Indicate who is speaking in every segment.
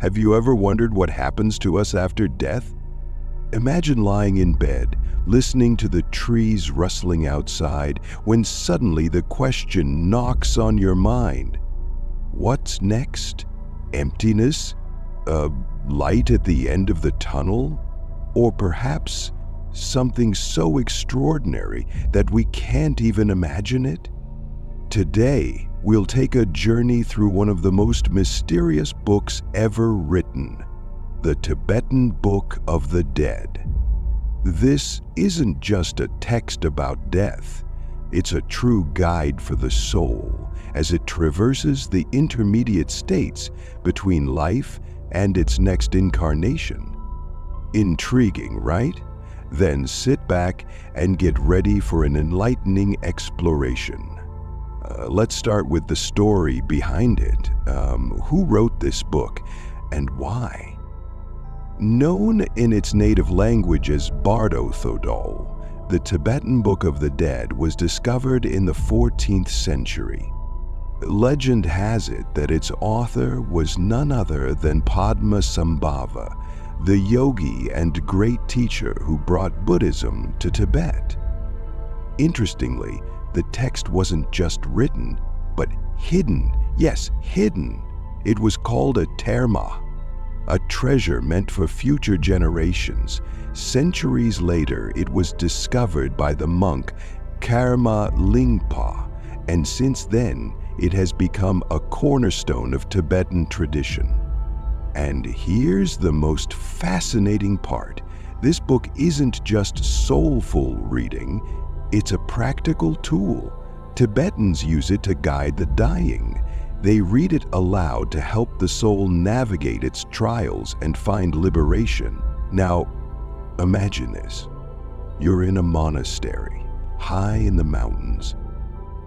Speaker 1: Have you ever wondered what happens to us after death? Imagine lying in bed, listening to the trees rustling outside, when suddenly the question knocks on your mind. What's next? Emptiness? A light at the end of the tunnel? Or perhaps something so extraordinary that we can't even imagine it? Today, we'll take a journey through one of the most mysterious books ever written, the Tibetan Book of the Dead. This isn't just a text about death. It's a true guide for the soul as it traverses the intermediate states between life and its next incarnation. Intriguing, right? Then sit back and get ready for an enlightening exploration. Let's start with the story behind it. Who wrote this book and why? Known in its native language as Bardo Thodol, the Tibetan Book of the Dead was discovered in the 14th century. Legend has it that its author was none other than Padmasambhava, the yogi and great teacher who brought Buddhism to Tibet. Interestingly, the text wasn't just written, but hidden. Yes, hidden. It was called a terma, a treasure meant for future generations. Centuries later, it was discovered by the monk Karma Lingpa, and since then, it has become a cornerstone of Tibetan tradition. And here's the most fascinating part. This book isn't just soulful reading, it's a practical tool. Tibetans use it to guide the dying. They read it aloud to help the soul navigate its trials and find liberation. Now, imagine this. You're in a monastery, high in the mountains.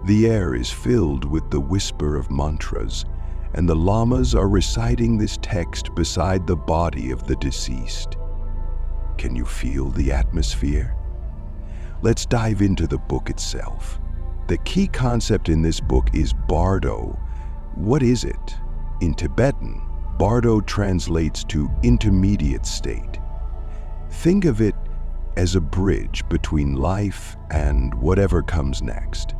Speaker 1: The air is filled with the whisper of mantras, and the lamas are reciting this text beside the body of the deceased. Can you feel the atmosphere? Let's dive into the book itself. The key concept in this book is Bardo. What is it? In Tibetan, Bardo translates to intermediate state. Think of it as a bridge between life and whatever comes next.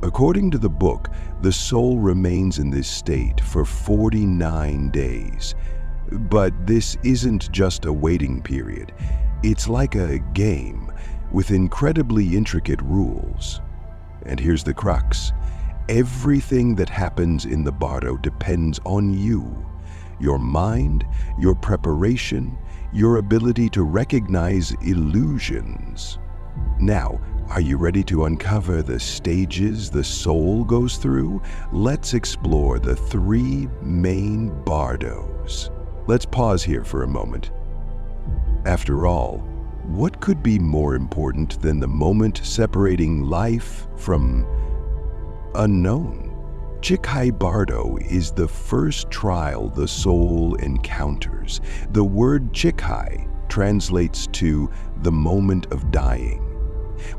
Speaker 1: According to the book, the soul remains in this state for 49 days. But this isn't just a waiting period. It's like a game with incredibly intricate rules. And here's the crux. Everything that happens in the Bardo depends on you, your mind, your preparation, your ability to recognize illusions. Now, are you ready to uncover the stages the soul goes through? Let's explore the 3 main Bardos. Let's pause here for a moment. After all, what could be more important than the moment separating life from unknown? Chikhai Bardo is the first trial the soul encounters. The word Chikhai translates to the moment of dying.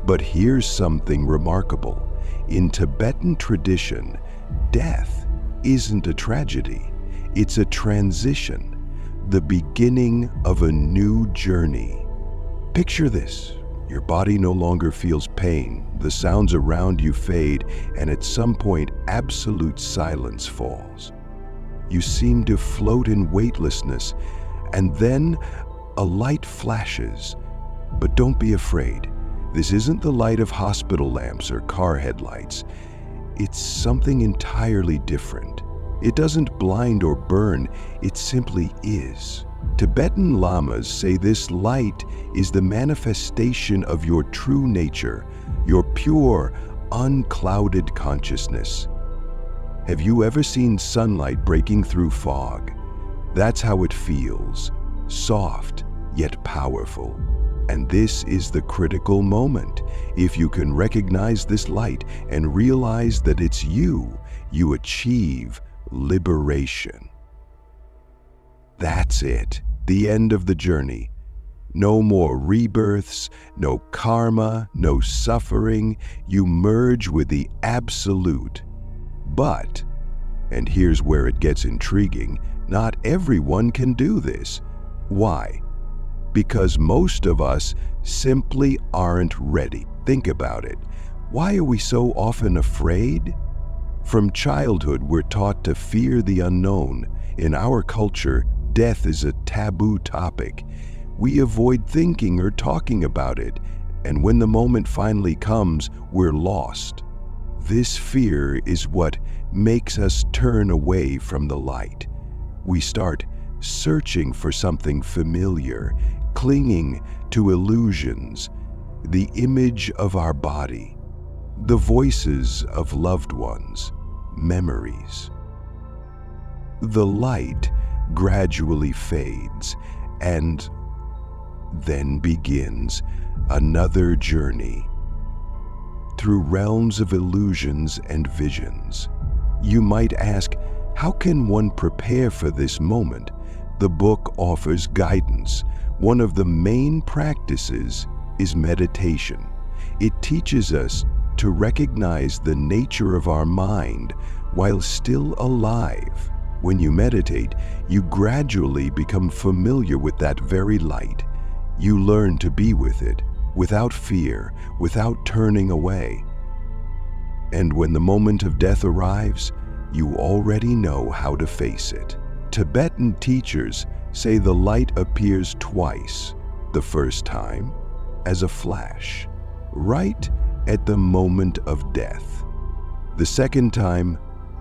Speaker 1: But here's something remarkable. In Tibetan tradition, death isn't a tragedy. It's a transition, the beginning of a new journey. Picture this. Your body no longer feels pain, the sounds around you fade, and at some point, absolute silence falls. You seem to float in weightlessness, and then a light flashes. But don't be afraid. This isn't the light of hospital lamps or car headlights. It's something entirely different. It doesn't blind or burn, it simply is. Tibetan lamas say this light is the manifestation of your true nature, your pure, unclouded consciousness. Have you ever seen sunlight breaking through fog? That's how it feels, soft yet powerful. And this is the critical moment. If you can recognize this light and realize that it's you achieve liberation. That's it, the end of the journey. No more rebirths, no karma, no suffering. You merge with the absolute. But, and here's where it gets intriguing, Not everyone can do this. Why? Because most of us simply aren't ready. Think about it. Why are we so often afraid? From childhood, we're taught to fear the unknown. In our culture, death is a taboo topic. We avoid thinking or talking about it, and when the moment finally comes, we're lost. This fear is what makes us turn away from the light. We start searching for something familiar, clinging to illusions, the image of our body, the voices of loved ones, memories. The light gradually fades, and then begins another journey through realms of illusions and visions. You might ask, how can one prepare for this moment? The book offers guidance. One of the main practices is meditation. It teaches us to recognize the nature of our mind while still alive. When you meditate, you gradually become familiar with that very light. You learn to be with it, without fear, without turning away. And when the moment of death arrives, you already know how to face it. Tibetan teachers say the light appears twice. The first time, as a flash, right at the moment of death. The second time,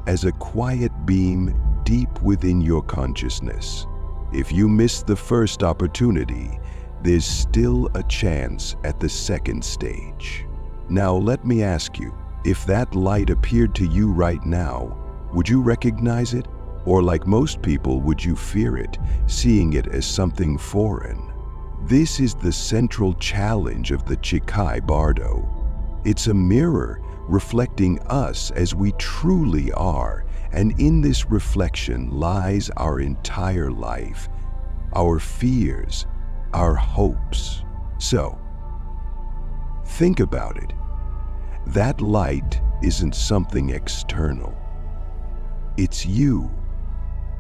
Speaker 1: as a quiet beam deep within your consciousness. If you miss the first opportunity, there's still a chance at the second stage. Now let me ask you, if that light appeared to you right now, would you recognize it? Or like most people, would you fear it, seeing it as something foreign? This is the central challenge of the Chikai Bardo. It's a mirror reflecting us as we truly are, and in this reflection lies our entire life, our fears, our hopes. So, think about it. That light isn't something external. It's you,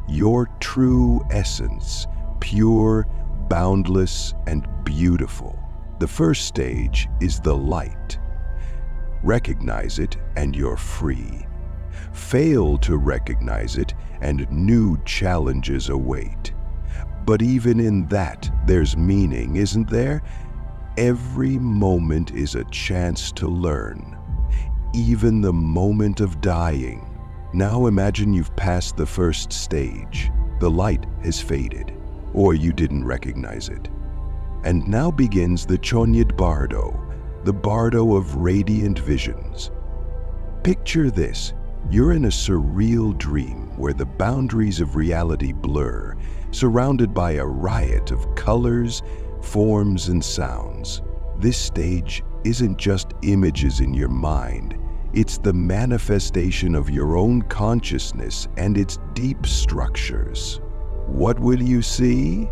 Speaker 1: your true essence, pure, boundless, and beautiful. The first stage is the light. Recognize it and you're free. Fail to recognize it and new challenges await. But even in that, there's meaning, isn't there? Every moment is a chance to learn. Even the moment of dying. Now imagine you've passed the first stage. The light has faded, or you didn't recognize it. And now begins the Chonyad Bardo, the Bardo of radiant visions. Picture this. You're in a surreal dream where the boundaries of reality blur, surrounded by a riot of colors, forms, and sounds. This stage isn't just images in your mind. It's the manifestation of your own consciousness and its deep structures. What will you see?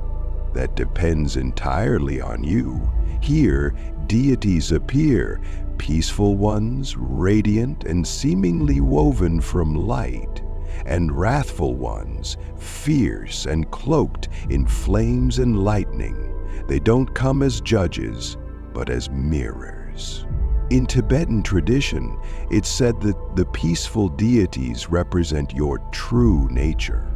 Speaker 1: That depends entirely on you. Here, deities appear, peaceful ones, radiant and seemingly woven from light, and wrathful ones, fierce and cloaked in flames and lightning. They don't come as judges, but as mirrors. In Tibetan tradition, it's said that the peaceful deities represent your true nature.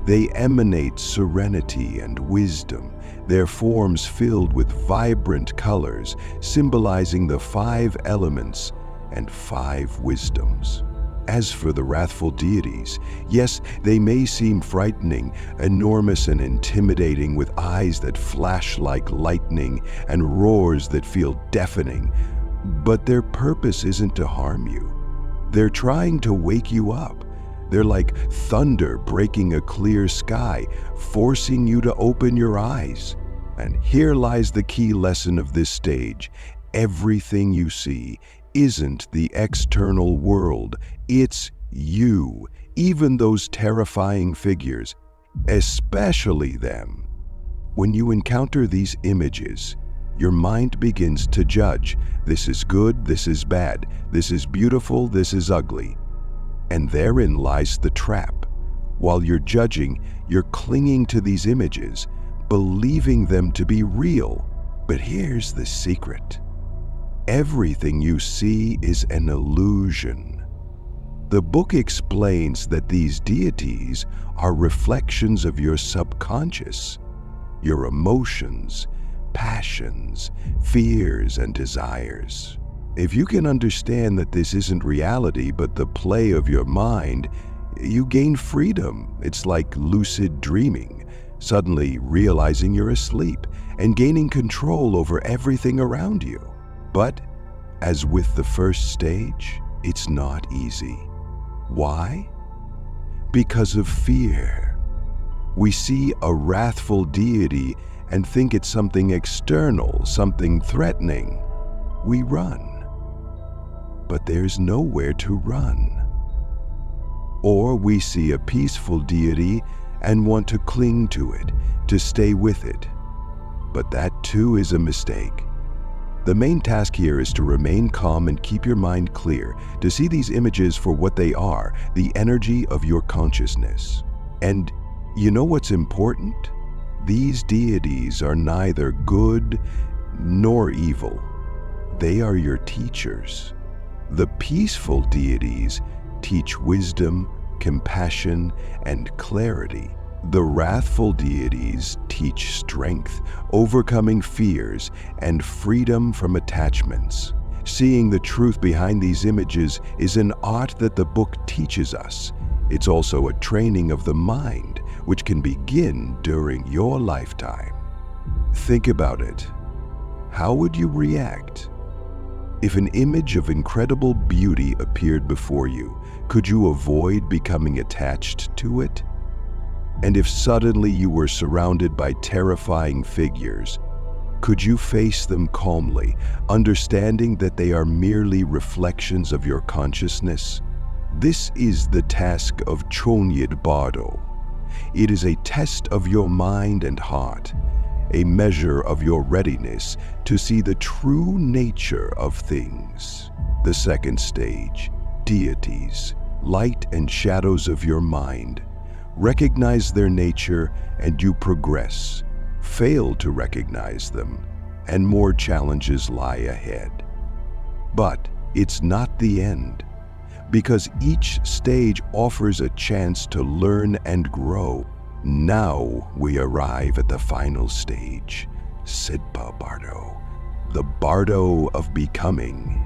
Speaker 1: They emanate serenity and wisdom, their forms filled with vibrant colors, symbolizing the 5 elements and 5 wisdoms. As for the wrathful deities, yes, they may seem frightening, enormous and intimidating, with eyes that flash like lightning and roars that feel deafening. But their purpose isn't to harm you. They're trying to wake you up. They're like thunder breaking a clear sky, forcing you to open your eyes. And here lies the key lesson of this stage. Everything you see isn't the external world, it's you. Even those terrifying figures, especially them. When you encounter these images, your mind begins to judge. This is good, this is bad, this is beautiful, this is ugly. And therein lies the trap. While you're judging, you're clinging to these images, believing them to be real. But here's the secret. Everything you see is an illusion. The book explains that these deities are reflections of your subconscious, your emotions, passions, fears, and desires. If you can understand that this isn't reality but the play of your mind, you gain freedom. It's like lucid dreaming, suddenly realizing you're asleep and gaining control over everything around you. But as with the first stage, it's not easy. Why? Because of fear. We see a wrathful deity and think it's something external, something threatening. We run. But there's nowhere to run. Or we see a peaceful deity and want to cling to it, to stay with it. But that too is a mistake. The main task here is to remain calm and keep your mind clear, to see these images for what they are, the energy of your consciousness. And you know what's important? These deities are neither good nor evil. They are your teachers. The peaceful deities teach wisdom, compassion, and clarity. The wrathful deities teach strength, overcoming fears, and freedom from attachments. Seeing the truth behind these images is an art that the book teaches us. It's also a training of the mind, which can begin during your lifetime. Think about it. How would you react? If an image of incredible beauty appeared before you, could you avoid becoming attached to it? And if suddenly you were surrounded by terrifying figures, could you face them calmly, understanding that they are merely reflections of your consciousness? This is the task of Chonyid Bardo. It is a test of your mind and heart, a measure of your readiness to see the true nature of things. The second stage, deities, light and shadows of your mind. Recognize their nature and you progress. Fail to recognize them, and more challenges lie ahead. But it's not the end, because each stage offers a chance to learn and grow. Now we arrive at the final stage, Sidpa Bardo, the Bardo of becoming.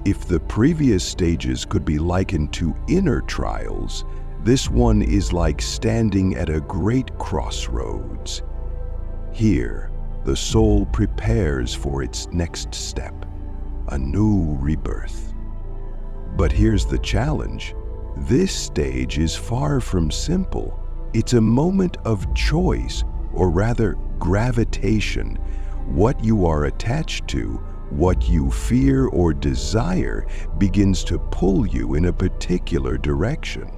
Speaker 1: If the previous stages could be likened to inner trials, this one is like standing at a great crossroads. Here, the soul prepares for its next step, a new rebirth. But here's the challenge. This stage is far from simple. It's a moment of choice, or rather gravitation. What you are attached to, what you fear or desire, begins to pull you in a particular direction.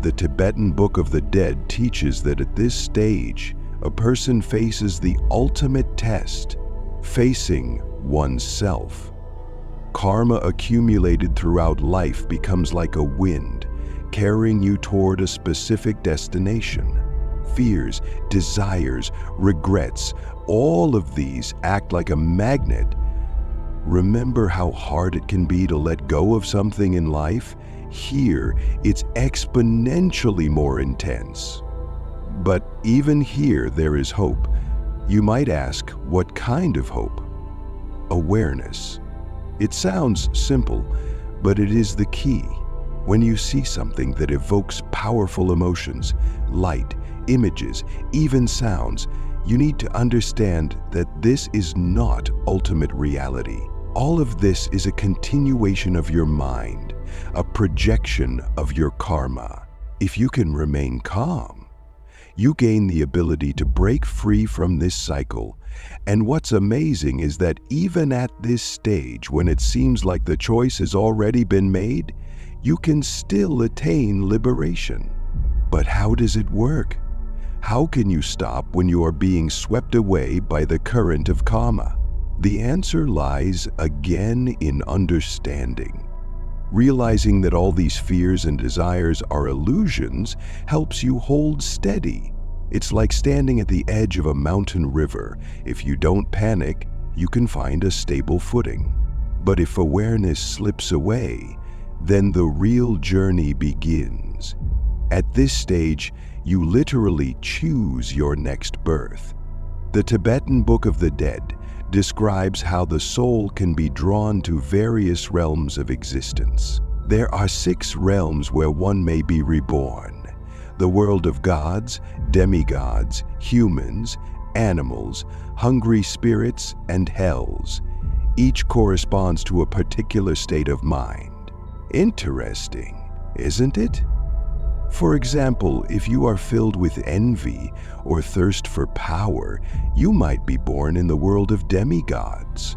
Speaker 1: The Tibetan Book of the Dead teaches that at this stage, a person faces the ultimate test, facing oneself. Karma accumulated throughout life becomes like a wind, carrying you toward a specific destination. Fears, desires, regrets, all of these act like a magnet. Remember how hard it can be to let go of something in life? Here, it's exponentially more intense. But even here, there is hope. You might ask, what kind of hope? Awareness. It sounds simple, but it is the key. When you see something that evokes powerful emotions, light, images, even sounds, you need to understand that this is not ultimate reality. All of this is a continuation of your mind, a projection of your karma. If you can remain calm, you gain the ability to break free from this cycle. And what's amazing is that even at this stage, when it seems like the choice has already been made, you can still attain liberation. But how does it work? How can you stop when you are being swept away by the current of karma? The answer lies again in understanding. Realizing that all these fears and desires are illusions helps you hold steady. It's like standing at the edge of a mountain river. If you don't panic, you can find a stable footing. But if awareness slips away, then the real journey begins. At this stage, you literally choose your next birth. The Tibetan Book of the Dead describes how the soul can be drawn to various realms of existence. There are 6 realms where one may be reborn: the world of gods, demigods, humans, animals, hungry spirits, and hells. Each corresponds to a particular state of mind. Interesting, isn't it? For example, if you are filled with envy or thirst for power, you might be born in the world of demigods.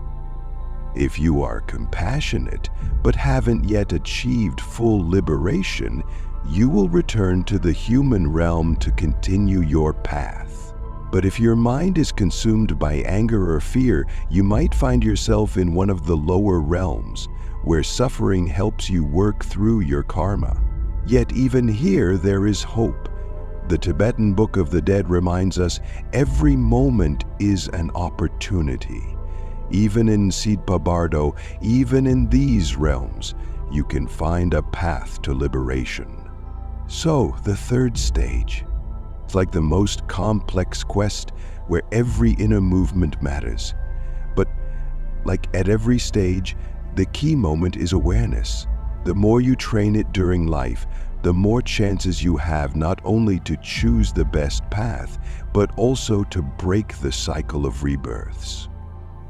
Speaker 1: If you are compassionate but haven't yet achieved full liberation, you will return to the human realm to continue your path. But if your mind is consumed by anger or fear, you might find yourself in one of the lower realms, where suffering helps you work through your karma. Yet even here there is hope. The Tibetan Book of the Dead reminds us every moment is an opportunity. Even in Sidpa Bardo, even in these realms, you can find a path to liberation. So, the third stage. It's like the most complex quest where every inner movement matters. But like at every stage, the key moment is awareness. The more you train it during life, the more chances you have not only to choose the best path, but also to break the cycle of rebirths.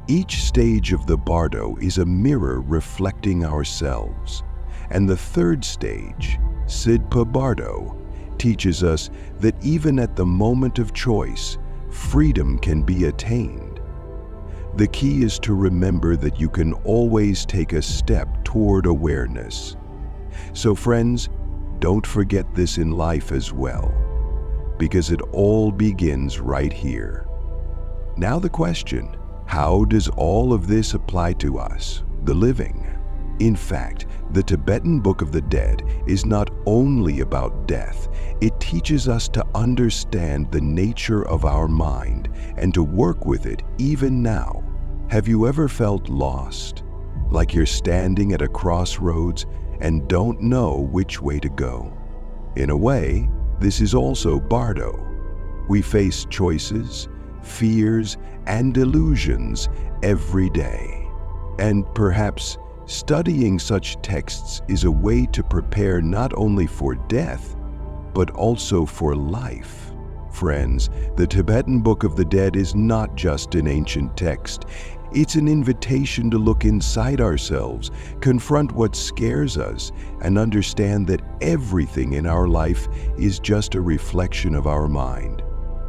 Speaker 1: Each stage of the Bardo is a mirror reflecting ourselves. And the third stage, Sidpa Bardo, teaches us that even at the moment of choice, freedom can be attained. The key is to remember that you can always take a step toward awareness. So friends, don't forget this in life as well, because it all begins right here. Now the question, how does all of this apply to us, the living? In fact, the Tibetan Book of the Dead is not only about death, it teaches us to understand the nature of our mind and to work with it even now. Have you ever felt lost? Like you're standing at a crossroads and don't know which way to go? In a way, this is also Bardo. We face choices, fears, and illusions every day. And perhaps studying such texts is a way to prepare not only for death, but also for life. Friends, the Tibetan Book of the Dead is not just an ancient text. It's an invitation to look inside ourselves, confront what scares us, and understand that everything in our life is just a reflection of our mind.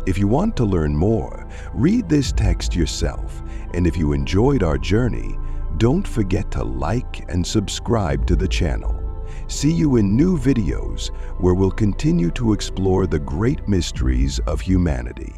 Speaker 1: If you want to learn more, read this text yourself. And if you enjoyed our journey, don't forget to like and subscribe to the channel. See you in new videos where we'll continue to explore the great mysteries of humanity.